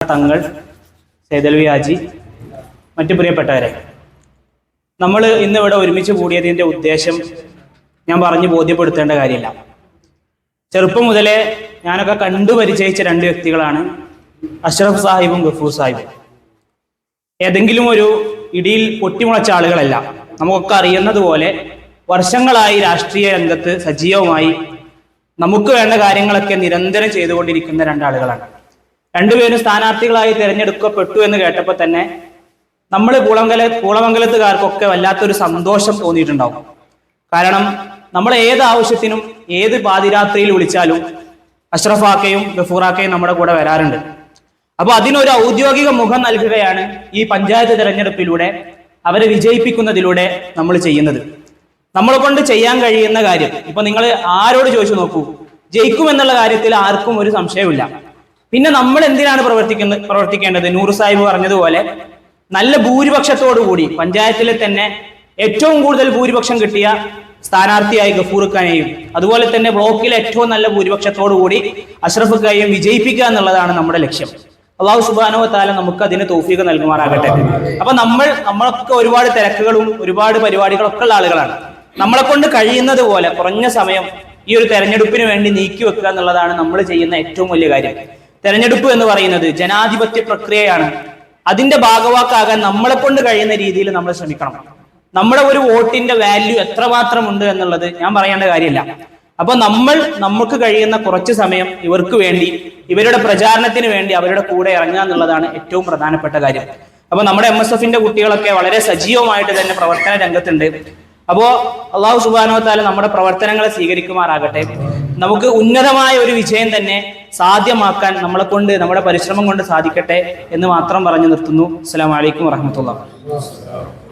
തങ്ങൾ, സൈദൽവി ഹാജി, മറ്റു പ്രിയപ്പെട്ടവരെ, നമ്മൾ ഇന്നിവിടെ ഒരുമിച്ച് കൂടിയതിൻ്റെ ഉദ്ദേശം ഞാൻ പറഞ്ഞു ബോധ്യപ്പെടുത്തേണ്ട കാര്യമില്ല. ചെറുപ്പം മുതലേ ഞാനൊക്കെ കണ്ടു പരിചയിച്ച രണ്ട് വ്യക്തികളാണ് അഷ്റഫ് സാഹിബും ഗഫൂർ സാഹിബും. ഏതെങ്കിലും ഒരു ഇടിയിൽ പൊട്ടിമുളച്ച ആളുകളല്ല. നമുക്കൊക്കെ അറിയുന്നതുപോലെ വർഷങ്ങളായി രാഷ്ട്രീയ രംഗത്ത് സജീവമായി നമുക്ക് വേണ്ട കാര്യങ്ങളൊക്കെ നിരന്തരം ചെയ്തുകൊണ്ടിരിക്കുന്ന രണ്ടാളുകളാണ്. രണ്ടുപേരും സ്ഥാനാർത്ഥികളായി തിരഞ്ഞെടുക്കപ്പെട്ടു എന്ന് കേട്ടപ്പോൾ തന്നെ നമ്മൾ പൂളമംഗലത്തുകാർക്കൊക്കെ വല്ലാത്തൊരു സന്തോഷം തോന്നിയിട്ടുണ്ടാവും. കാരണം നമ്മൾ ഏത് ആവശ്യത്തിനും ഏത് പാതിരാത്രിയിൽ വിളിച്ചാലും അഷ്റഫാക്കയും ഗഫൂറാക്കയും നമ്മുടെ കൂടെ വരാറുണ്ട്. അപ്പോൾ അതിനൊരു ഔദ്യോഗിക മുഖം നൽകുകയാണ് ഈ പഞ്ചായത്ത് തിരഞ്ഞെടുപ്പിലൂടെ അവരെ വിജയിപ്പിക്കുന്നതിലൂടെ നമ്മൾ ചെയ്യുന്നത്. നമ്മളെ കൊണ്ട് ചെയ്യാൻ കഴിയുന്ന കാര്യം ഇപ്പൊ നിങ്ങൾ ആരോട് ചോദിച്ചു നോക്കൂ, ജയിക്കുമെന്നുള്ള കാര്യത്തിൽ ആർക്കും ഒരു സംശയമില്ല. പിന്നെ നമ്മൾ എന്തിനാണ് പ്രവർത്തിക്കേണ്ടത്? നൂർ സാഹിബ് പറഞ്ഞതുപോലെ നല്ല ഭൂരിപക്ഷത്തോടു കൂടി പഞ്ചായത്തിലെ തന്നെ ഏറ്റവും കൂടുതൽ ഭൂരിപക്ഷം കിട്ടിയ സ്ഥാനാർത്ഥിയായി ഗഫൂർ ഖാനെയും അതുപോലെ തന്നെ ബ്ലോക്കിലെ ഏറ്റവും നല്ല ഭൂരിപക്ഷത്തോടു കൂടി അഷ്റഫ് ഖാനെയും വിജയിപ്പിക്കുക എന്നുള്ളതാണ് നമ്മുടെ ലക്ഷ്യം. അള്ളാഹു സുബ്ഹാനഹു വ തആല നമുക്ക് അതിന് തൗഫീഖ് നൽകുമാറാകട്ടെ. അപ്പൊ നമ്മളൊക്കെ ഒരുപാട് തിരക്കുകളും ഒരുപാട് പരിപാടികളൊക്കെ ഉള്ള ആളുകളാണ്. നമ്മളെ കൊണ്ട് കഴിയുന്നത് പോലെ കുറഞ്ഞ സമയം ഈ ഒരു തെരഞ്ഞെടുപ്പിന് വേണ്ടി നീക്കി വെക്കുക എന്നുള്ളതാണ് നമ്മൾ ചെയ്യുന്ന ഏറ്റവും വലിയ കാര്യം. തെരഞ്ഞെടുപ്പ് എന്ന് പറയുന്നത് ജനാധിപത്യ പ്രക്രിയയാണ്. അതിന്റെ ഭാഗവാക്കാകാൻ നമ്മളെ കൊണ്ട് കഴിയുന്ന രീതിയിൽ നമ്മൾ ശ്രമിക്കണം. നമ്മുടെ ഒരു വോട്ടിന്റെ വാല്യൂ എത്രമാത്രം ഉണ്ട് എന്നുള്ളത് ഞാൻ പറയേണ്ട കാര്യമില്ല. അപ്പൊ നമുക്ക് കഴിയുന്ന കുറച്ച് സമയം ഇവർക്ക് വേണ്ടി, ഇവരുടെ പ്രചാരണത്തിന് വേണ്ടി അവരുടെ കൂടെ ഇറങ്ങുക എന്നുള്ളതാണ് ഏറ്റവും പ്രധാനപ്പെട്ട കാര്യം. അപ്പൊ നമ്മുടെ MSFന്റെ കുട്ടികളൊക്കെ വളരെ സജീവമായിട്ട് തന്നെ പ്രവർത്തന രംഗത്തുണ്ട്. അപ്പോ അള്ളാഹു സുബ്ഹാനഹു വ തആല നമ്മുടെ പ്രവർത്തനങ്ങളെ സ്വീകരിക്കുമാറാകട്ടെ. നമുക്ക് ഉന്നതമായ ഒരു വിജയം തന്നെ സാധ്യമാക്കാൻ നമ്മളെ കൊണ്ട്, നമ്മുടെ പരിശ്രമം കൊണ്ട് സാധിക്കട്ടെ എന്ന് മാത്രം പറഞ്ഞു നിർത്തുന്നു. അസ്സലാമു അലൈക്കും വറഹ്മത്തുള്ളാഹി.